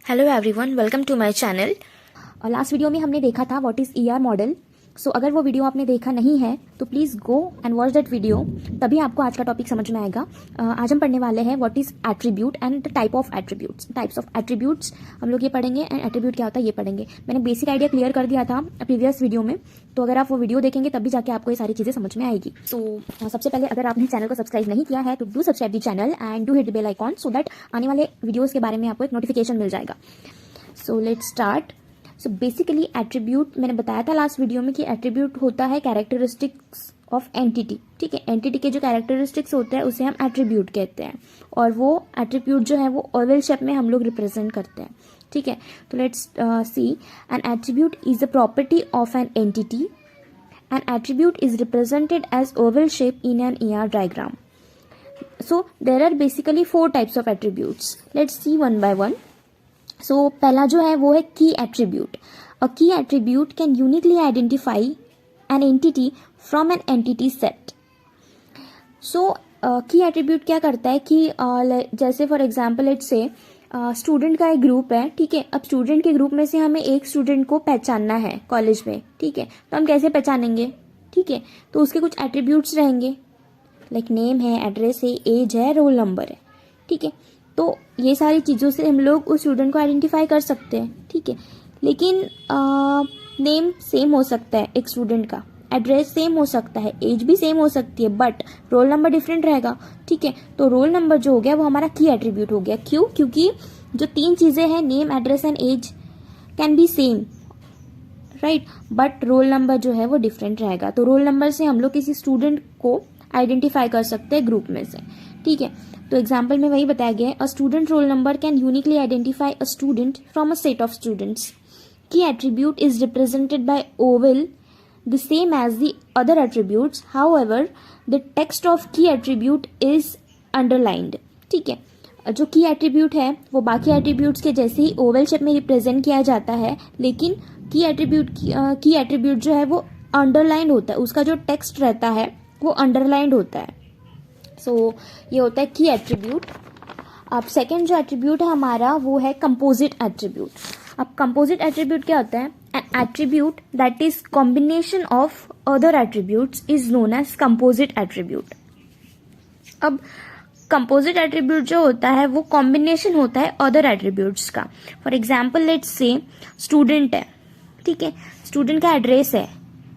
Hello everyone, welcome to my channel. Last video में हमने देखा था what is ER model. So अगर वो वीडियो आपने देखा नहीं है तो please go and watch that video, तभी आपको आज का टॉपिक समझ में आएगा। आज हम पढ़ने वाले हैं what is attribute and the type of attributes. Types of attributes हम लोग ये पढ़ेंगे एंड एट्रीब्यूट क्या होता है ये पढ़ेंगे। मैंने बेसिक आइडिया क्लियर कर दिया था प्रीवियस वीडियो में, तो अगर आप वो वीडियो देखेंगे तभी जाके आपको ये सारी चीज़ें समझ में आएगी। सो सबसे पहले अगर आपने चैनल को सब्सक्राइब नहीं किया है तो do subscribe the channel and do hit the bell icon so that आने वाले वीडियोज़ के बारे में आपको एक नोटिफिकेशन मिल जाएगा। So let's start. So basically attribute मैंने बताया था लास्ट वीडियो में कि एट्रीब्यूट होता है कैरेक्टरिस्टिक्स ऑफ एंटिटी। ठीक है, एंटिटी के जो कैरेक्टरिस्टिक्स होते हैं उसे हम एट्रीब्यूट कहते हैं, और वो एट्रीब्यूट जो है वो ओवल शेप में हम लोग रिप्रेजेंट करते हैं। ठीक है, तो let's see. An attribute is the property of an entity. An attribute is represented as oval shape in an ER diagram. So there are basically 4 types of attributes. Let's see one by one. So पहला जो है वो है key attribute. Uh key attribute can uniquely identify an entity from an entity set. So key attribute क्या करता है कि जैसे फॉर एग्जांपल लेट्स से स्टूडेंट का एक ग्रुप है। ठीक है, अब स्टूडेंट के ग्रुप में से हमें एक स्टूडेंट को पहचानना है कॉलेज में। ठीक है, तो हम कैसे पहचानेंगे? ठीक है, तो उसके कुछ एट्रीब्यूट्स रहेंगे, लाइक नेम है, एड्रेस है, एज है, रोल नंबर है। ठीक है, तो ये सारी चीज़ों से हम लोग उस स्टूडेंट को आइडेंटिफाई कर सकते हैं। ठीक है, लेकिन नेम सेम हो सकता है एक स्टूडेंट का, एड्रेस सेम हो सकता है, एज भी सेम हो सकती है, बट रोल नंबर डिफरेंट रहेगा। ठीक है, तो रोल नंबर जो हो गया वो हमारा की एट्रीब्यूट हो गया। क्यों? क्योंकि जो 3 चीज़ें हैं, name, address and age, can be same, right, but roll number जो है वो डिफरेंट रहेगा। तो रोल नंबर से हम लोग किसी स्टूडेंट को आइडेंटिफाई कर सकते हैं ग्रुप में से। ठीक है, तो एग्जाम्पल में वही बताया गया है, a student roll number can uniquely identify a student from a set of students. की attribute is represented by Oval the same as the other attributes, however the text of key attribute is underlined. ठीक है, जो की attribute है वो बाकी attributes के जैसे ही ओवल शेप में रिप्रेजेंट किया जाता है, लेकिन की एट्रीब्यूट जो है वो अंडरलाइंड होता है, उसका जो टेक्स्ट रहता है वो अंडरलाइंड होता है। सो ये होता है की एट्रीब्यूट। अब सेकेंड जो एट्रीब्यूट है हमारा वो है कंपोजिट एट्रीब्यूट। अब कंपोजिट एट्रीब्यूट क्या होता है? An attribute that is combination of other attributes is known as composite attribute. अब composite attribute जो होता है वो combination होता है other attributes का। For example let's say student है। ठीक है, student का एड्रेस है,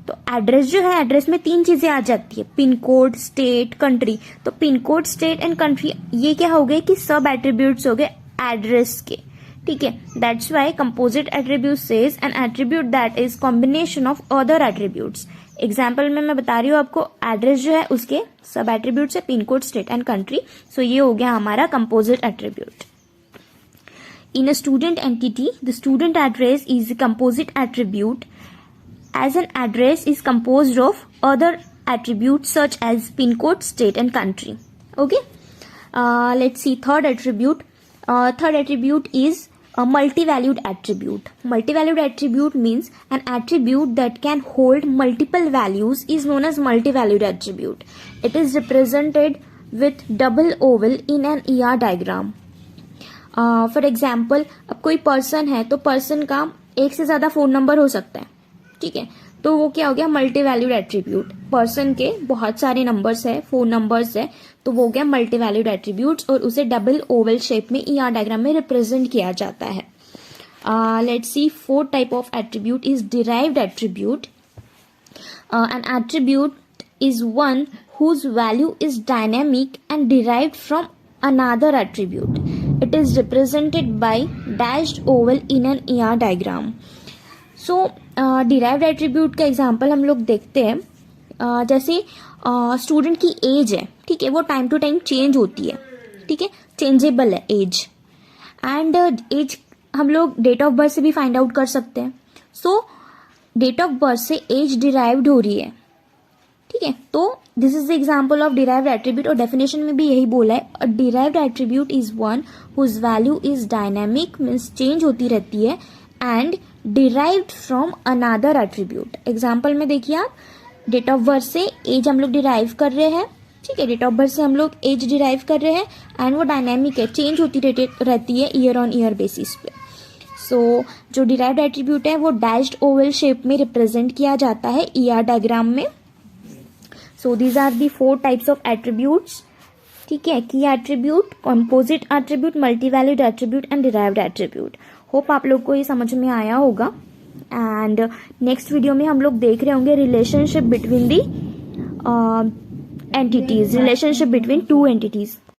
तो एड्रेस जो है, एड्रेस में 3 चीजें आ जाती है, पिन कोड, स्टेट, कंट्री। तो pin code, state and country ये क्या हो गए कि सब एट्रीब्यूट्स हो गए एड्रेस के। ठीक है, that's why composite attribute says N attribute that is combination of other attributes. Example में मैं बता रही हूँ आपको, एड्रेस जो है उसके सब एट्रीब्यूट्स है pin code, state and country. So ये हो गया हमारा composite attribute. In a student entity the student address is composite attribute as an address is composed of other attributes such as pin code, state and country. Okay, let's see third attribute. Third attribute is a multi-valued attribute. Multi-valued attribute means an attribute that can hold multiple values is known as multi-valued attribute. It is represented with double oval in an ER diagram. For example, अब कोई person है तो person का एक से ज्यादा phone number हो सकता है। ठीक है, तो वो क्या हो गया? Multi valued attribute. पर्सन के बहुत सारे नंबर्स है, फोन नंबर्स है, तो वो हो गया मल्टी वैल्यूड एट्रीब्यूट्स, और उसे डबल ओवल शेप में ER डायग्राम में रिप्रेजेंट किया जाता है। Let's C fourth type of attribute is derived attribute. N attribute is one whose value is dynamic and derived from another attribute. It is represented by dashed oval in an ER diagram. So derived attribute का example हम लोग देखते हैं, जैसे student की as है। ठीक है, वो टाइम टू टाइम चेंज होती है। ठीक है, चेंजेबल है एज, एंड एज हम लोग डेट ऑफ बर्थ से भी फाइंड आउट कर सकते हैं। सो डेट ऑफ बर्थ से एज डिराइव्ड हो रही है। ठीक है, तो this is the example of derived attribute, और डेफिनेशन में भी यही बोला है, a derived attribute is one whose value is dynamic, means change होती रहती है, and derived from another attribute. Example में देखिए आप, डेट ऑफ बर्थ से एज हम लोग डिराइव कर रहे हैं। ठीक है, डेट ऑफ बर्थ से हम लोग एज डिराइव कर रहे हैं, एंड वो डायनेमिक है, चेंज होती रहती है ईयर ऑन ईयर बेसिस पे। सो जो डिराइव्ड एट्रीब्यूट है वो डैश्ड ओवल शेप में रिप्रेजेंट किया जाता है ER डायग्राम में। So these are the 4 types of attributes, ठीक है, key attribute, composite attribute, multivalued attribute and derived attribute. Hope आप लोग को ये समझ में आया होगा। एंड नेक्स्ट वीडियो में हम लोग देख रहे होंगे relationship between the entities, relationship between 2 entities.